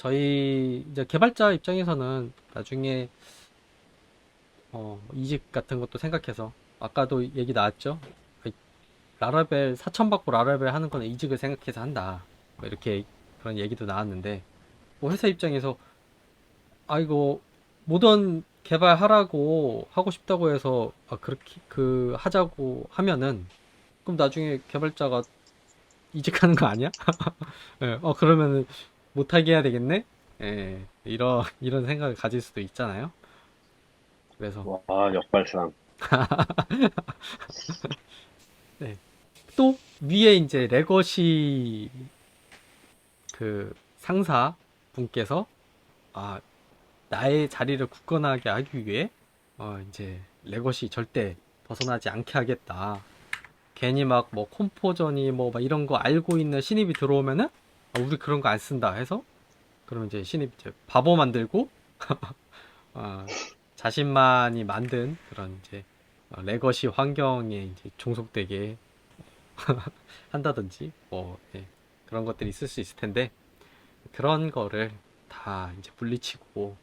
저희 이제 개발자 입장에서는 나중에 이직 같은 것도 생각해서 아까도 얘기 나왔죠. 라라벨 4천 받고 라라벨 하는 거는 이직을 생각해서 한다. 뭐 이렇게 그런 얘기도 나왔는데 뭐 회사 입장에서 이거 모던 개발하라고 하고 싶다고 해서 그렇게 하자고 하면은 그럼 나중에 개발자가 이직하는 거 아니야? 예, 그러면은 못하게 해야 되겠네? 예, 이런 생각을 가질 수도 있잖아요. 그래서, 와, 역발상. 네. 또, 위에 이제 레거시 그 상사 분께서, 아, 나의 자리를 굳건하게 하기 위해, 이제 레거시 절대 벗어나지 않게 하겠다. 괜히 막 뭐 컴포전이 뭐 막 이런 거 알고 있는 신입이 들어오면은, 우리 그런 거 안 쓴다 해서, 그러면 이제 신입 이제 바보 만들고, 어, 자신만이 만든 그런 이제 레거시 환경에 이제 종속되게 한다든지 뭐 그런 것들이 있을 수 있을 텐데 그런 거를 다 이제 물리치고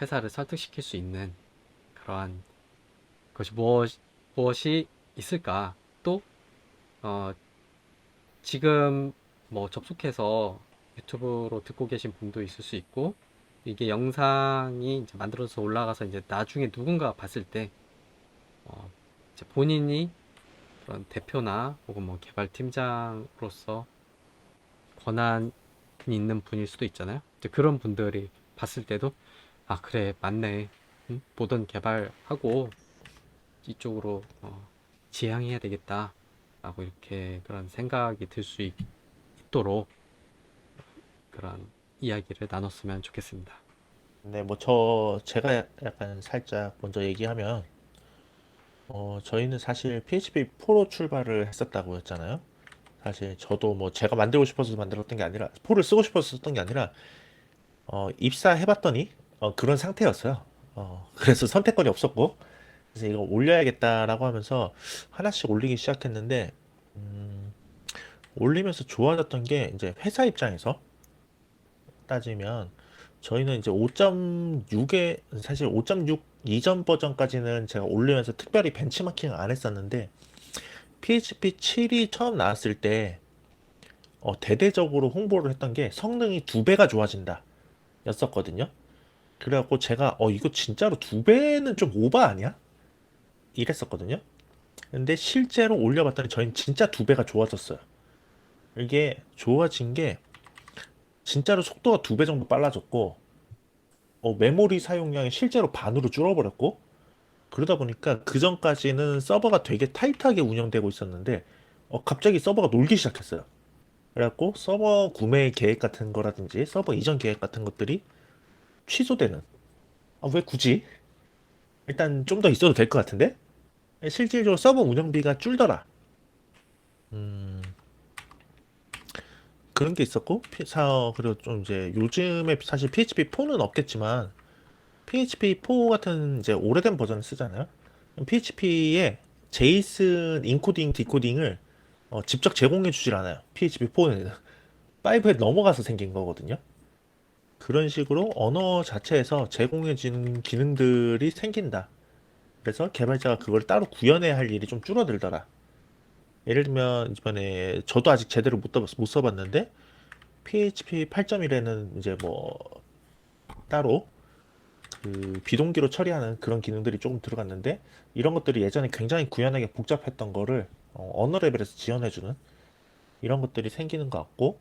회사를 설득시킬 수 있는 그러한 것이 무엇이 있을까? 또 어, 지금 뭐 접속해서 유튜브로 듣고 계신 분도 있을 수 있고 이게 영상이 이제 만들어서 올라가서 이제 나중에 누군가 봤을 때 이제 본인이 그런 대표나 혹은 뭐 개발팀장으로서 권한이 있는 분일 수도 있잖아요. 이제 그런 분들이 봤을 때도 그래 맞네. 응? 보던 개발하고 이쪽으로 지향해야 되겠다라고 이렇게 그런 생각이 들 수 있도록 그런 이야기를 나눴으면 좋겠습니다. 네, 제가 약간 살짝 먼저 얘기하면, 저희는 사실 PHP 4로 출발을 했었다고 했잖아요. 사실 저도 뭐 제가 만들고 싶어서 만들었던 게 아니라, 4를 쓰고 싶어서 썼던 게 아니라, 입사해봤더니, 그런 상태였어요. 그래서 선택권이 없었고, 그래서 이거 올려야겠다라고 하면서 하나씩 올리기 시작했는데, 음, 올리면서 좋아졌던 게 이제 회사 입장에서 따지면 저희는 이제 5.6에 사실 5.6 이전 버전까지는 제가 올리면서 특별히 벤치마킹을 안 했었는데 PHP 7이 처음 나왔을 때 대대적으로 홍보를 했던 게 성능이 두 배가 좋아진다 였었거든요. 그래갖고 제가 이거 진짜로 두 배는 좀 오바 아니야? 이랬었거든요. 근데 실제로 올려봤더니 저희는 진짜 두 배가 좋아졌어요. 이게 좋아진 게 진짜로 속도가 두 배 정도 빨라졌고 메모리 사용량이 실제로 반으로 줄어버렸고 그러다 보니까 그 전까지는 서버가 되게 타이트하게 운영되고 있었는데 갑자기 서버가 놀기 시작했어요. 그래갖고 서버 구매 계획 같은 거라든지 서버 이전 계획 같은 것들이 취소되는. 왜 굳이? 일단 좀 더 있어도 될 것 같은데? 실질적으로 서버 운영비가 줄더라. 음, 그런 게 있었고 그리고 좀 이제 요즘에 사실 PHP4는 없겠지만 PHP4 같은 이제 오래된 버전을 쓰잖아요. PHP에 제이슨 인코딩, 디코딩을 직접 제공해 주질 않아요. PHP4는 5에 넘어가서 생긴 거거든요. 그런 식으로 언어 자체에서 제공해 주는 기능들이 생긴다. 그래서 개발자가 그걸 따로 구현해야 할 일이 좀 줄어들더라. 예를 들면 이번에 저도 아직 제대로 못 써봤는데 PHP 8.1에는 이제 뭐 따로 그 비동기로 처리하는 그런 기능들이 조금 들어갔는데 이런 것들이 예전에 굉장히 구현하기 복잡했던 거를 언어 레벨에서 지원해주는 이런 것들이 생기는 것 같고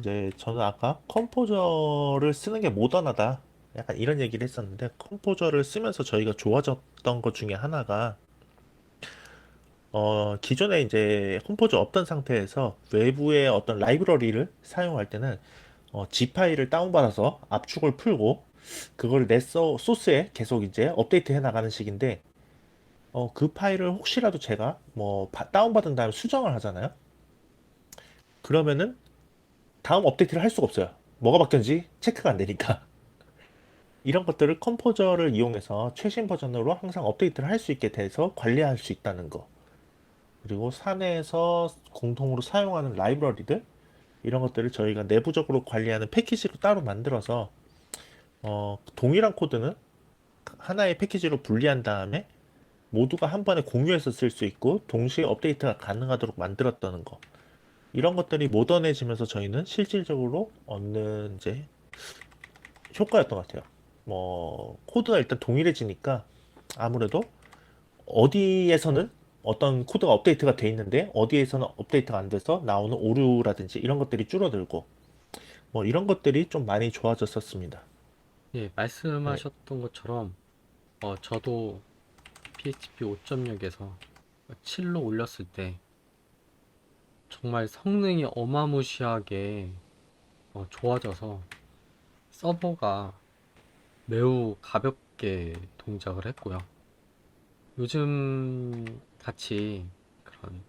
이제 저는 아까 컴포저를 쓰는 게 모던하다 약간 이런 얘기를 했었는데 컴포저를 쓰면서 저희가 좋아졌던 것 중에 하나가 기존에 이제 컴포저 없던 상태에서 외부의 어떤 라이브러리를 사용할 때는 G 파일을 다운받아서 압축을 풀고 그걸 내 소스에 계속 이제 업데이트 해 나가는 식인데 그 파일을 혹시라도 제가 뭐 다운받은 다음에 수정을 하잖아요. 그러면은 다음 업데이트를 할 수가 없어요. 뭐가 바뀌었는지 체크가 안 되니까. 이런 것들을 컴포저를 이용해서 최신 버전으로 항상 업데이트를 할 수 있게 돼서 관리할 수 있다는 거. 그리고 사내에서 공통으로 사용하는 라이브러리들. 이런 것들을 저희가 내부적으로 관리하는 패키지로 따로 만들어서 동일한 코드는 하나의 패키지로 분리한 다음에 모두가 한 번에 공유해서 쓸 수 있고 동시에 업데이트가 가능하도록 만들었다는 거. 이런 것들이 모던해지면서 저희는 실질적으로 얻는 이제 효과였던 것 같아요. 뭐 코드가 일단 동일해지니까 아무래도 어디에서는 어떤 코드가 업데이트가 돼 있는데 어디에서는 업데이트가 안 돼서 나오는 오류라든지 이런 것들이 줄어들고 뭐 이런 것들이 좀 많이 좋아졌었습니다. 예, 네, 말씀하셨던 것처럼 저도 PHP 5.6에서 7로 올렸을 때 정말 성능이 어마무시하게 좋아져서 서버가 매우 가볍게 동작을 했고요. 요즘 같이 그런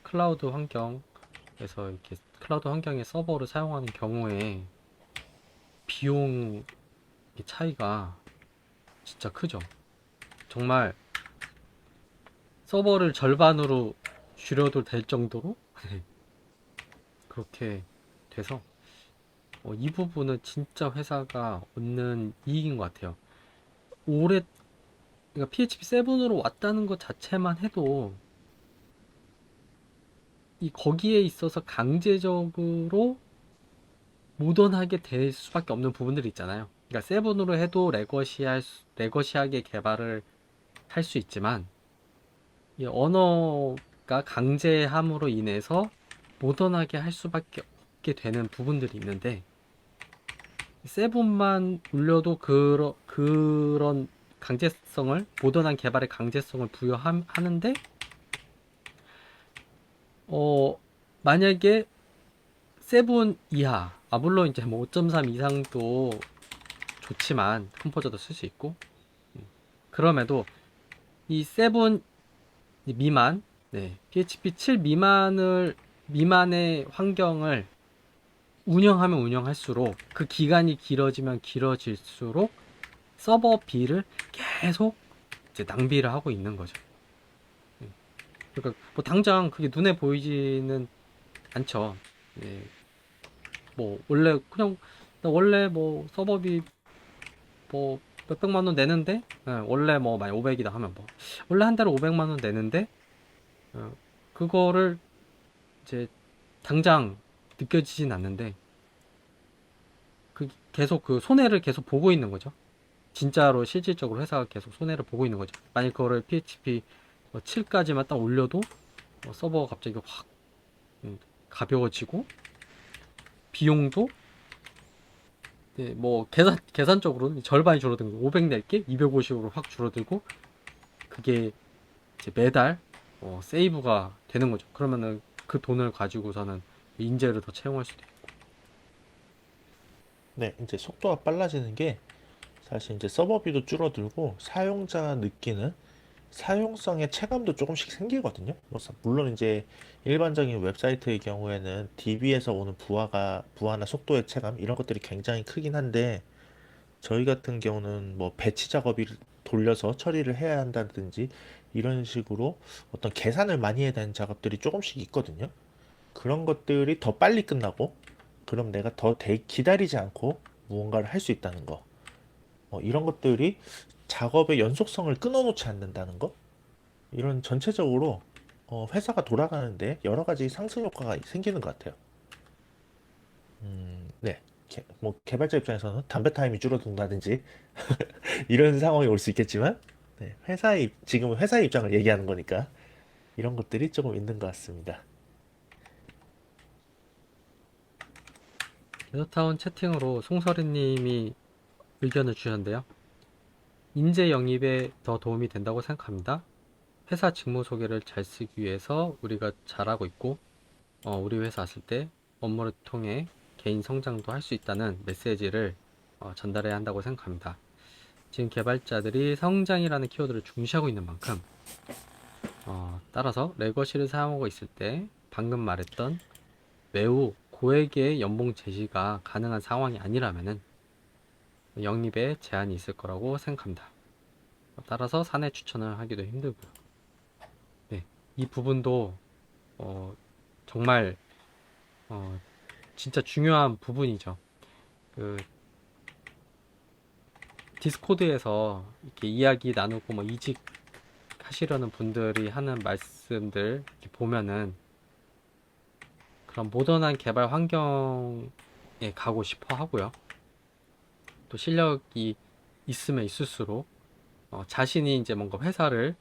클라우드 환경에서 이렇게 클라우드 환경의 서버를 사용하는 경우에 비용 차이가 진짜 크죠. 정말 서버를 절반으로 줄여도 될 정도로 그렇게 돼서 이 부분은 진짜 회사가 얻는 이익인 것 같아요. 올해 그러니까 PHP 7으로 왔다는 것 자체만 해도 이 거기에 있어서 강제적으로 모던하게 될 수밖에 없는 부분들이 있잖아요. 그러니까 7으로 해도 레거시하게 개발을 할 수 있지만 이 언어가 강제함으로 인해서 모던하게 할 수밖에 없게 되는 부분들이 있는데 세븐만 올려도 그런 강제성을 모던한 개발의 강제성을 부여하는데 어 만약에 세븐 이하 물론 이제 뭐 5.3 이상도 좋지만 컴포저도 쓸 수 있고 그럼에도 이 세븐 미만 PHP 7 미만의 환경을 운영하면 운영할수록 그 기간이 길어지면 길어질수록 서버비를 계속 이제 낭비를 하고 있는 거죠. 그러니까 뭐 당장 그게 눈에 보이지는 않죠. 예, 뭐 원래 그냥 나 원래 뭐 서버비 뭐 몇백만 원 내는데 원래 뭐 만약 500이다 하면 뭐 원래 한 달에 500만 원 내는데 어, 그거를 이제 당장 느껴지진 않는데 계속 그 손해를 계속 보고 있는 거죠. 진짜로 실질적으로 회사가 계속 손해를 보고 있는 거죠. 만약 그거를 PHP 7까지만 딱 올려도 서버가 갑자기 확 가벼워지고 비용도 뭐 계산적으로는 절반이 줄어든 거 500 낼게 250으로 확 줄어들고 그게 이제 매달 세이브가 되는 거죠. 그러면은 그 돈을 가지고서는 인재를 더 채용할 수도 있고. 네, 이제 속도가 빨라지는 게 사실 이제 서버비도 줄어들고 사용자가 느끼는 사용성의 체감도 조금씩 생기거든요. 물론 이제 일반적인 웹사이트의 경우에는 DB에서 오는 부하나 속도의 체감 이런 것들이 굉장히 크긴 한데 저희 같은 경우는 뭐 배치 작업을 돌려서 처리를 해야 한다든지 이런 식으로 어떤 계산을 많이 해야 되는 작업들이 조금씩 있거든요. 그런 것들이 더 빨리 끝나고 그럼 내가 더 기다리지 않고 무언가를 할 수 있다는 거. 이런 것들이 작업의 연속성을 끊어놓지 않는다는 거. 이런 전체적으로 회사가 돌아가는데 여러 가지 상승 효과가 생기는 것 같아요. 네. 뭐 개발자 입장에서는 담배 타임이 줄어든다든지 이런 상황이 올 수 있겠지만 네, 지금은 회사의 입장을 얘기하는 거니까 이런 것들이 조금 있는 것 같습니다. 게서타운 채팅으로 송설이님이 의견을 주셨는데요. 인재 영입에 더 도움이 된다고 생각합니다. 회사 직무 소개를 잘 쓰기 위해서 우리가 잘하고 있고, 우리 회사 왔을 때 업무를 통해 개인 성장도 할 수 있다는 메시지를 전달해야 한다고 생각합니다. 지금 개발자들이 성장이라는 키워드를 중시하고 있는 만큼, 따라서 레거시를 사용하고 있을 때 방금 말했던 매우 고액의 연봉 제시가 가능한 상황이 아니라면은 영입에 제한이 있을 거라고 생각합니다. 따라서 사내 추천을 하기도 힘들고요. 네, 이 부분도 어, 정말 어, 진짜 중요한 부분이죠. 그 디스코드에서 이렇게 이야기 나누고 뭐 이직하시려는 분들이 하는 말씀들 이렇게 보면은 그런 모던한 개발 환경에 가고 싶어 하고요. 또 실력이 있으면 있을수록 자신이 이제 뭔가 회사를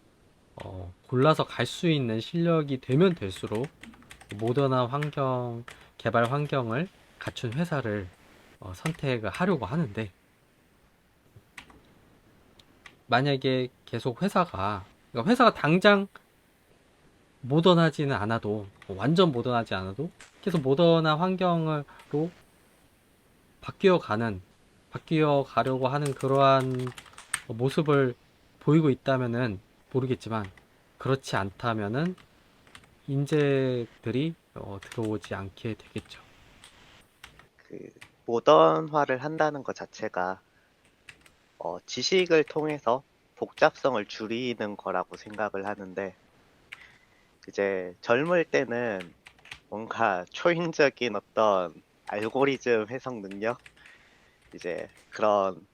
골라서 갈 수 있는 실력이 되면 될수록 모던한 환경, 개발 환경을 갖춘 회사를 선택을 하려고 하는데, 만약에 계속 그러니까 회사가 당장 모던하지는 않아도, 완전 모던하지 않아도, 계속 모던한 환경으로 바뀌어 바뀌어 가려고 하는 그러한 모습을 보이고 있다면은 모르겠지만, 그렇지 않다면은 인재들이 들어오지 않게 되겠죠. 그 모던화를 한다는 것 자체가 지식을 통해서 복잡성을 줄이는 거라고 생각을 하는데 이제 젊을 때는 뭔가 초인적인 어떤 알고리즘 해석 능력 이제 그런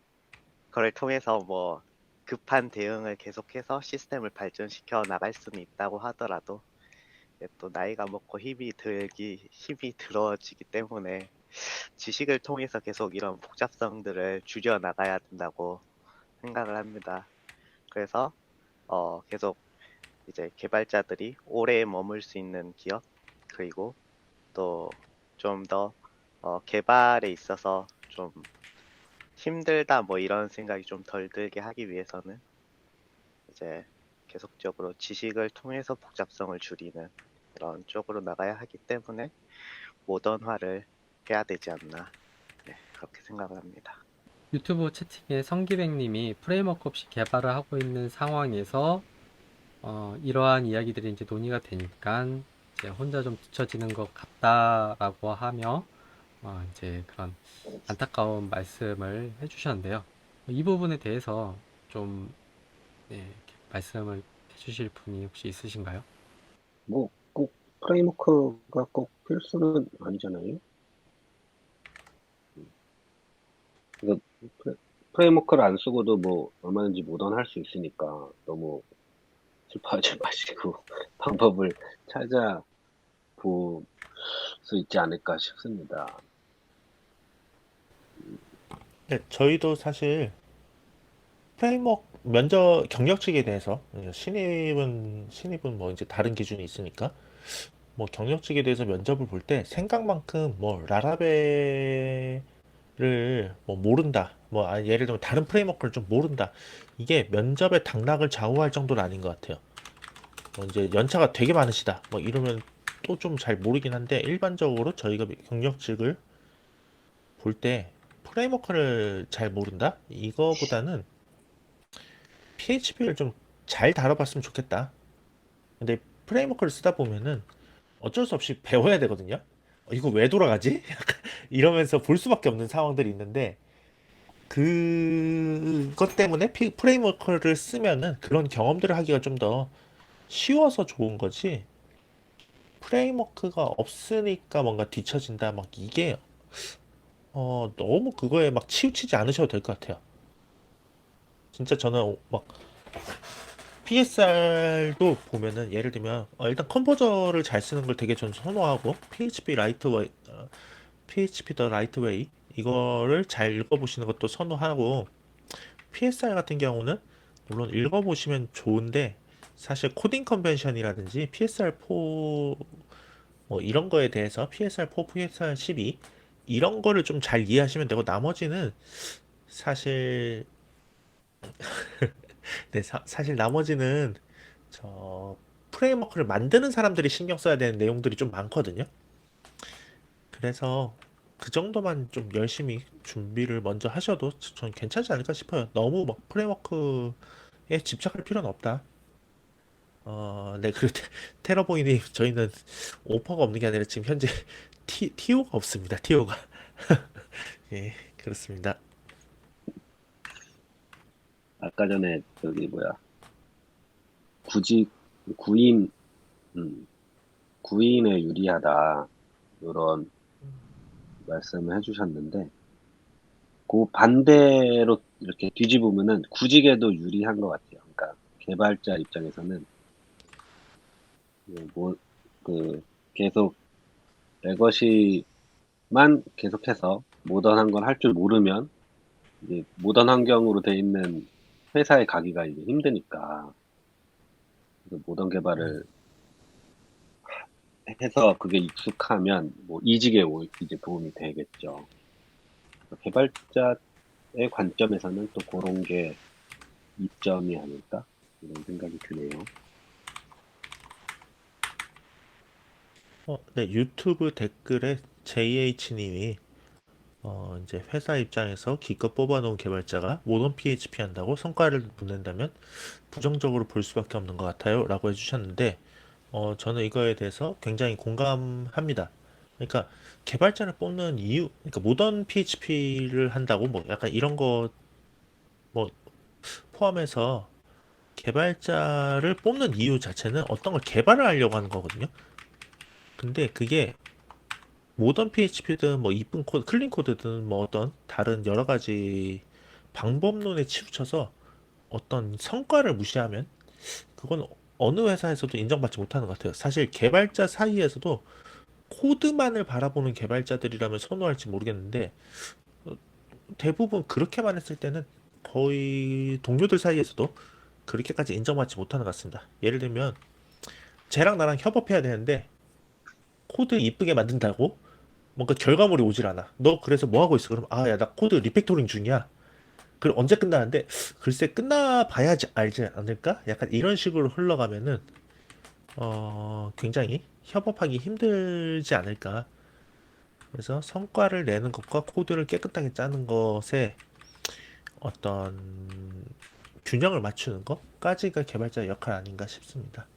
거를 통해서 뭐 급한 대응을 계속해서 시스템을 발전시켜 나갈 수는 있다고 하더라도 이제 또 나이가 먹고 힘이 들어지기 때문에 지식을 통해서 계속 이런 복잡성들을 줄여 나가야 된다고 생각을 합니다. 그래서 계속 이제 개발자들이 오래 머물 수 있는 기업 그리고 또 좀 더 개발에 있어서 좀 힘들다 뭐 이런 생각이 좀 덜 들게 하기 위해서는 이제 계속적으로 지식을 통해서 복잡성을 줄이는 그런 쪽으로 나가야 하기 때문에 모던화를 해야 되지 않나 그렇게 생각을 합니다. 유튜브 채팅에 성기백님이 프레임워크 없이 개발을 하고 있는 상황에서 이러한 이야기들이 이제 논의가 되니까 이제 혼자 좀 뒤처지는 것 같다라고 하며 이제 그런 안타까운 말씀을 해주셨는데요. 이 부분에 대해서 좀 이렇게 말씀을 해주실 분이 혹시 있으신가요? 뭐, 꼭 프레임워크가 꼭 필수는 아니잖아요. 그래서 프레임워크를 안 쓰고도 뭐 얼마든지 모던할 수 있으니까 너무 슬퍼하지 마시고 방법을 찾아볼 수 있지 않을까 싶습니다. 네, 저희도 사실 프레임워크 경력직에 대해서 신입은 뭐 이제 다른 기준이 있으니까 뭐 경력직에 대해서 면접을 볼 때 생각만큼 뭐 라라벨을 뭐 모른다. 뭐 예를 들면 다른 프레임워크를 좀 모른다. 이게 면접의 당락을 좌우할 정도는 아닌 것 같아요. 뭐 이제 연차가 되게 많으시다. 뭐 이러면 또 좀 잘 모르긴 한데 일반적으로 저희가 경력직을 볼 때 프레임워크를 잘 모른다? 이거보다는 PHP를 좀 잘 다뤄봤으면 좋겠다. 근데 프레임워크를 쓰다 보면은 어쩔 수 없이 배워야 되거든요. 이거 왜 돌아가지? 약간 이러면서 볼 수밖에 없는 상황들이 있는데 그것 때문에 프레임워크를 쓰면은 그런 경험들을 하기가 좀 더 쉬워서 좋은 거지. 프레임워크가 없으니까 뭔가 뒤처진다. 막 이게 너무 그거에 막 치우치지 않으셔도 될 것 같아요. 진짜 저는 막 PSR도 보면은 예를 들면 일단 컴포저를 잘 쓰는 걸 되게 전 선호하고 PHP 더 라이트 웨이 이거를 잘 읽어보시는 것도 선호하고 PSR 같은 경우는 물론 읽어보시면 좋은데 사실 코딩 컨벤션이라든지 PSR4 뭐 이런 거에 대해서 PSR4, PSR12 이런 거를 좀 잘 이해하시면 되고 나머지는 사실 사실 나머지는 저 프레임워크를 만드는 사람들이 신경 써야 되는 내용들이 좀 많거든요. 그래서 그 정도만 좀 열심히 준비를 먼저 하셔도 전 괜찮지 않을까 싶어요. 너무 막 프레임워크에 집착할 필요는 없다. 네, 그리고 테러보이님 저희는 오퍼가 없는 게 아니라 지금 현재 TO가 없습니다. TO가. 예, 그렇습니다. 아까 전에 저기 뭐야 구직 구인 음, 구인에 유리하다 이런 말씀을 해주셨는데, 그 반대로 이렇게 뒤집으면은 구직에도 유리한 것 같아요. 그러니까 개발자 입장에서는 뭐, 그 계속 레거시만 계속해서 모던한 걸 할 줄 모르면 이제 모던 환경으로 돼 있는 회사에 가기가 이제 힘드니까 그래서 모던 개발을 해서 그게 익숙하면 뭐 이직에 이제 도움이 되겠죠. 개발자의 관점에서는 또 그런 게 이점이 아닐까 이런 생각이 드네요. 네, 유튜브 댓글에 JH님이 이제 회사 입장에서 기껏 뽑아놓은 개발자가 모던 PHP 한다고 성과를 묻는다면 부정적으로 볼 수밖에 없는 것 같아요 라고 해주셨는데 저는 이거에 대해서 굉장히 공감합니다. 그러니까 개발자를 뽑는 이유, 그러니까 모던 PHP를 한다고 뭐 약간 이런 거 뭐 포함해서 개발자를 뽑는 이유 자체는 어떤 걸 개발을 하려고 하는 거거든요. 근데 그게 모던 PHP든 뭐 이쁜 코드, 클린 코드든 뭐 어떤 다른 여러 가지 방법론에 치우쳐서 어떤 성과를 무시하면 그건 어느 회사에서도 인정받지 못하는 것 같아요. 사실 개발자 사이에서도 코드만을 바라보는 개발자들이라면 선호할지 모르겠는데 어, 대부분 그렇게만 했을 때는 거의 동료들 사이에서도 그렇게까지 인정받지 못하는 것 같습니다. 예를 들면 쟤랑 나랑 협업해야 되는데 코드 이쁘게 만든다고 뭔가 결과물이 오질 않아. 너 그래서 뭐 하고 있어? 그럼 아, 야, 나 코드 리팩토링 중이야. 그럼 언제 끝나는데 글쎄 끝나 봐야지 알지 않을까? 약간 이런 식으로 흘러가면은 굉장히 협업하기 힘들지 않을까. 그래서 성과를 내는 것과 코드를 깨끗하게 짜는 것에 어떤 균형을 맞추는 것까지가 개발자의 역할 아닌가 싶습니다.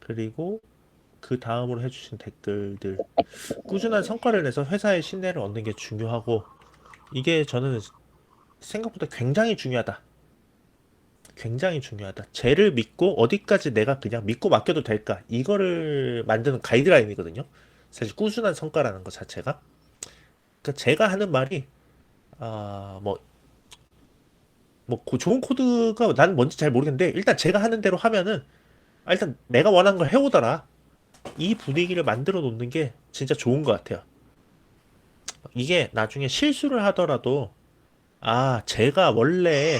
그리고 그 다음으로 해주신 댓글들 꾸준한 성과를 내서 회사의 신뢰를 얻는 게 중요하고 이게 저는 생각보다 굉장히 중요하다. 굉장히 중요하다. 쟤를 믿고 어디까지 내가 그냥 믿고 맡겨도 될까? 이거를 만드는 가이드라인이거든요. 사실 꾸준한 성과라는 것 자체가. 그러니까 제가 하는 말이 뭐 좋은 코드가 난 뭔지 잘 모르겠는데 일단 제가 하는 대로 하면은 일단 내가 원하는 걸 해오더라. 이 분위기를 만들어 놓는 게 진짜 좋은 것 같아요. 이게 나중에 실수를 하더라도 제가 원래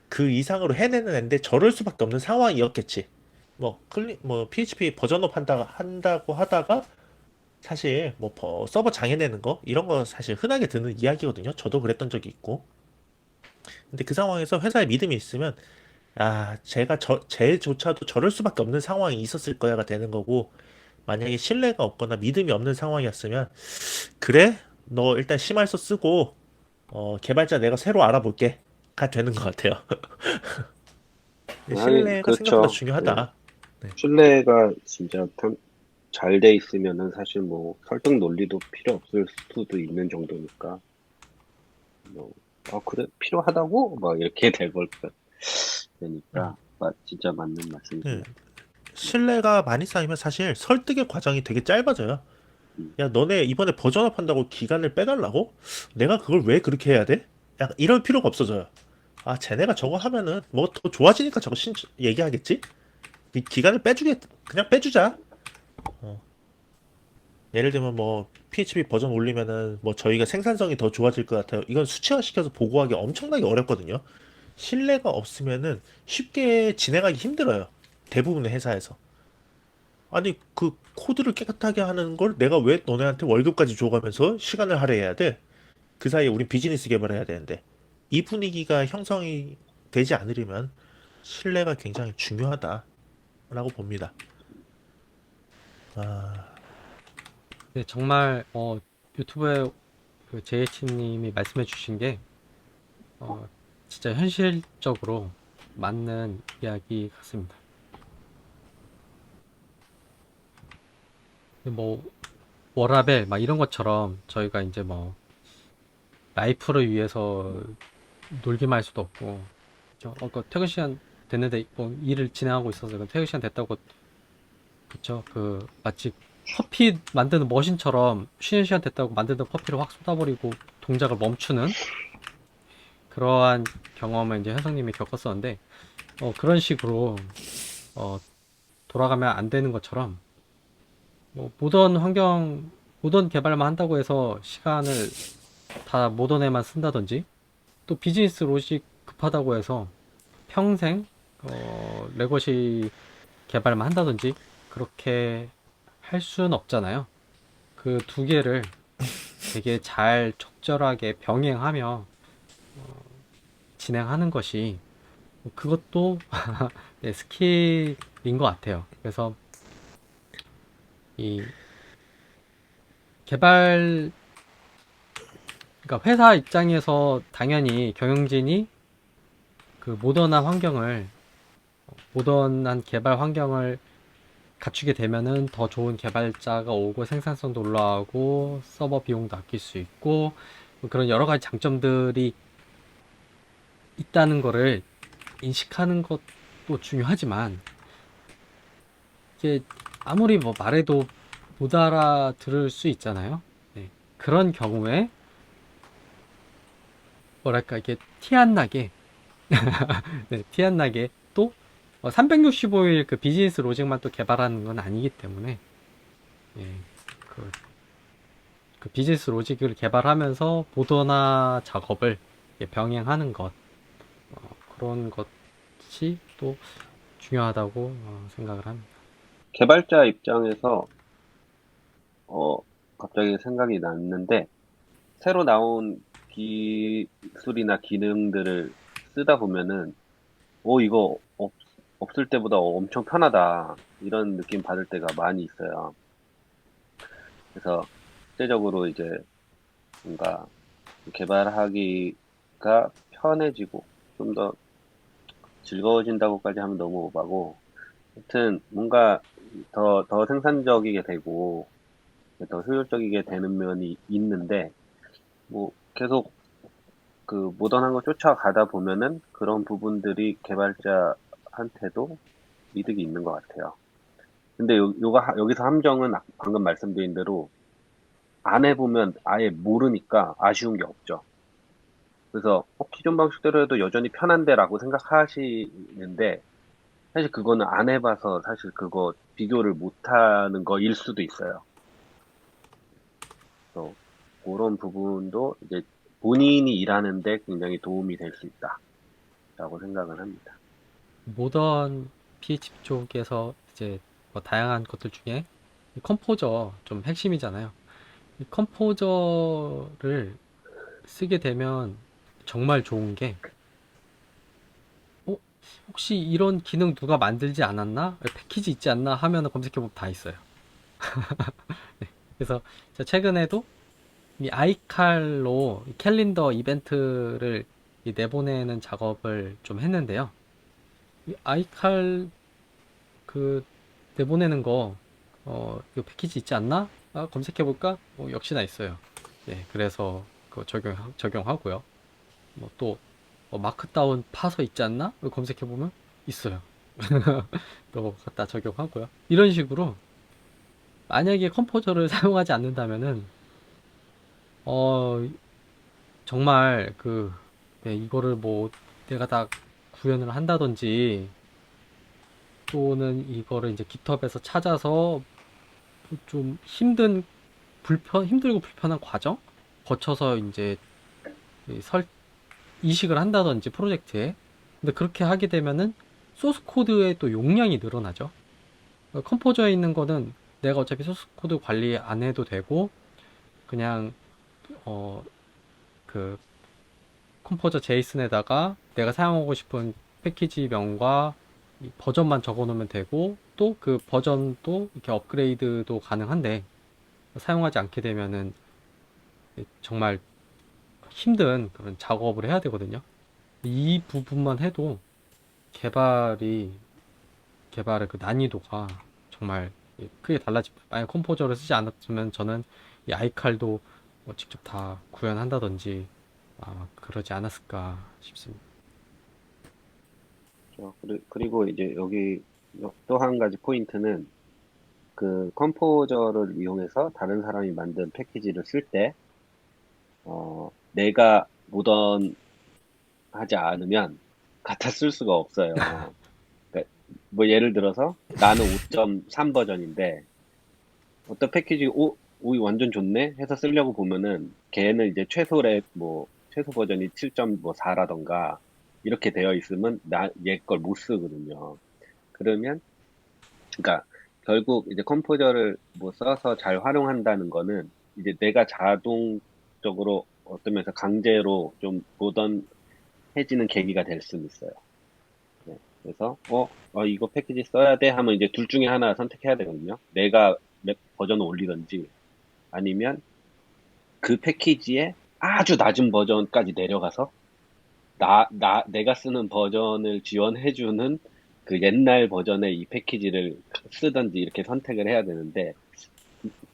그 이상으로 해내는 앤데 저럴 수밖에 없는 상황이었겠지. 뭐 PHP 버전업 한다고 하다가 사실 뭐 서버 장애내는 거 이런 거 사실 흔하게 듣는 이야기거든요. 저도 그랬던 적이 있고. 근데 그 상황에서 회사에 믿음이 있으면 쟤조차도 저럴 수밖에 없는 상황이 있었을 거야가 되는 거고 만약에 신뢰가 없거나 믿음이 없는 상황이었으면 그래? 너 일단 심할서 쓰고 개발자 내가 새로 알아볼게 가 되는 것 같아요. 하긴 신뢰가 생각보다 그렇죠. 예. 중요하다. 네. 신뢰가 진짜 잘 돼 있으면은 사실 뭐 설득 논리도 필요 없을 수도 있는 정도니까 뭐 그래 필요하다고 막 이렇게 돼버릴 되니까 진짜 맞는 말씀이신 네. 것 같아요. 신뢰가 많이 쌓이면 사실 설득의 과정이 되게 짧아져요. 음, 야, 너네 이번에 버전업 한다고 기간을 빼달라고? 내가 그걸 왜 그렇게 해야 돼? 약간 이럴 필요가 없어져요. 쟤네가 저거 그렇죠. 하면은 뭐 더 좋아지니까 저거 얘기하겠지? 기간을 그냥 빼주자. 어. 예를 들면 뭐 PHP 버전 올리면은 뭐 저희가 생산성이 더 좋아질 것 같아요. 이건 수치화시켜서 보고하기 엄청나게 어렵거든요. 신뢰가 없으면은 쉽게 진행하기 힘들어요. 대부분의 회사에서. 아니 그 코드를 깨끗하게 하는 걸 내가 왜 너네한테 월급까지 줘가면서 시간을 할애해야 돼? 그 사이에 우린 비즈니스 개발해야 되는데 이 분위기가 형성이 되지 않으려면 신뢰가 굉장히 중요하다라고 봅니다. 아, 네, 정말 유튜브에 그 JH님이 말씀해 주신 게 진짜 현실적으로 맞는 이야기 같습니다. 뭐 워라벨 막 이런 것처럼 저희가 이제 뭐 라이프를 위해서 놀기만 할 수도 없고 그죠? 그 퇴근 시간 됐는데 뭐 일을 진행하고 있어서 그 퇴근 시간 됐다고 그쵸? 그 마치 커피 만드는 머신처럼 쉬는 시간 됐다고 만드는 커피를 확 쏟아버리고 동작을 멈추는 그러한 경험을 이제 현성님이 겪었었는데, 그런 식으로 어, 돌아가면 안 되는 것처럼, 뭐 모던 개발만 한다고 해서 시간을 다 모던에만 쓴다든지, 또 비즈니스 로직 급하다고 해서 평생 레거시 개발만 한다든지 그렇게 할 수는 없잖아요. 그 두 개를 되게 잘 적절하게 병행하며 진행하는 것이 그것도 네, 스킬인 것 같아요. 그래서 이 개발, 그러니까 회사 입장에서 당연히 경영진이 그 모던한 개발 환경을 갖추게 되면은 더 좋은 개발자가 오고 생산성도 올라가고 서버 비용도 아낄 수 있고 뭐 그런 여러 가지 장점들이 있다는 거를 인식하는 것도 중요하지만, 이게 아무리 뭐 말해도 못 알아들을 수 있잖아요. 네. 그런 경우에 뭐랄까 이게 티 안 나게 네, 티 안 나게 또 365일 그 비즈니스 로직만 또 개발하는 건 아니기 때문에, 예, 그, 그 비즈니스 로직을 개발하면서 모던화 작업을 병행하는 것, 그런 것이 또 중요하다고 생각을 합니다. 개발자 입장에서 어, 갑자기 생각이 났는데 새로 나온 기술이나 기능들을 쓰다 보면은 이거 없을 때보다 엄청 편하다 이런 느낌 받을 때가 많이 있어요. 그래서 실제적으로 이제 뭔가 개발하기가 편해지고 좀 더 즐거워진다고까지 하면 너무 오바고, 하여튼 뭔가 더 생산적이게 되고 더 효율적이게 되는 면이 있는데, 뭐 계속 그 모던한 거 쫓아가다 보면은 그런 부분들이 개발자한테도 이득이 있는 것 같아요. 근데 여기서 함정은 방금 말씀드린 대로 안 해보면 아예 모르니까 아쉬운 게 없죠. 그래서 기존 방식대로 해도 여전히 편한데라고 생각하시는데 사실 그거는 안 해봐서 사실 그거 비교를 못하는 거일 수도 있어요. 그래서 그런 부분도 이제 본인이 일하는데 굉장히 도움이 될 수 있다라고 생각을 합니다. 모던 PHP 쪽에서 이제 뭐 다양한 것들 중에 이 컴포저 좀 핵심이잖아요. 이 컴포저를 쓰게 되면 정말 좋은 게, 어? 혹시 이런 기능 누가 만들지 않았나? 패키지 있지 않나? 하면 검색해보면 다 있어요. 그래서 제가 최근에도 이 아이칼로 이 캘린더 이벤트를 내보내는 작업을 좀 했는데요. 이 아이칼 그 내보내는 거, 이거 패키지 있지 않나? 검색해볼까? 역시나 있어요. 예, 그래서 그거 적용하고요. 또, 마크다운 파서 있지 않나? 검색해보면 있어요. 또 갖다 적용하고요. 이런 식으로, 만약에 컴포저를 사용하지 않는다면은, 어, 정말 네, 이거를 뭐, 내가 다 구현을 한다든지, 또는 이거를 이제 깃허브에서 찾아서 좀 힘들고 불편한 과정 거쳐서 이제 이 이식을 한다든지 프로젝트에. 근데 그렇게 하게 되면은 소스 코드의 또 용량이 늘어나죠. 컴포저에 있는 거는 내가 어차피 소스 코드 관리 안 해도 되고 그냥 어 그 컴포저 제이슨에다가 내가 사용하고 싶은 패키지명과 이 버전만 적어 놓으면 되고, 또 그 버전도 이렇게 업그레이드도 가능한데, 사용하지 않게 되면은 정말 힘든 그런 작업을 해야 되거든요. 이 부분만 해도 개발이 개발의 그 난이도가 정말 크게 달라집니다. 만약 컴포저를 쓰지 않았으면 저는 이 아이칼도 뭐 직접 다 구현한다든지 그러지 않았을까 싶습니다. 그리고 이제 여기 또 한 가지 포인트는 그 컴포저를 이용해서 다른 사람이 만든 패키지를 쓸 때, 내가 모던 하지 않으면 갖다 쓸 수가 없어요. 그러니까 뭐 예를 들어서 나는 5.3 버전인데 어떤 패키지 오 완전 좋네 해서 쓰려고 보면은 걔는 이제 최소 버전이 7.4라던가 이렇게 되어 있으면 얘 걸 못 쓰거든요. 그러면 그러니까 결국 이제 컴포저를 뭐 써서 잘 활용한다는 거는 이제 내가 자동적으로 어떤 면에서 강제로 좀 모던해지는 계기가 될 수는 있어요. 네. 그래서 이거 패키지 써야 돼 하면 이제 둘 중에 하나 선택해야 되거든요. 내가 버전을 올리든지 아니면 그 패키지에 아주 낮은 버전까지 내려가서 내가 쓰는 버전을 지원해주는 그 옛날 버전의 이 패키지를 쓰든지 이렇게 선택을 해야 되는데,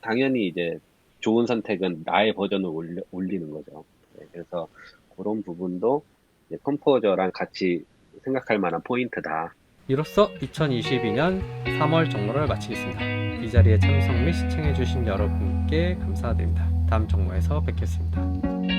당연히 이제 좋은 선택은 나의 버전을 올리는 거죠. 네, 그래서 그런 부분도 이제 컴포저랑 같이 생각할 만한 포인트다. 이로써 2022년 3월 정모를 마치겠습니다. 이 자리에 참석 및 시청해주신 여러분께 감사드립니다. 다음 정모에서 뵙겠습니다.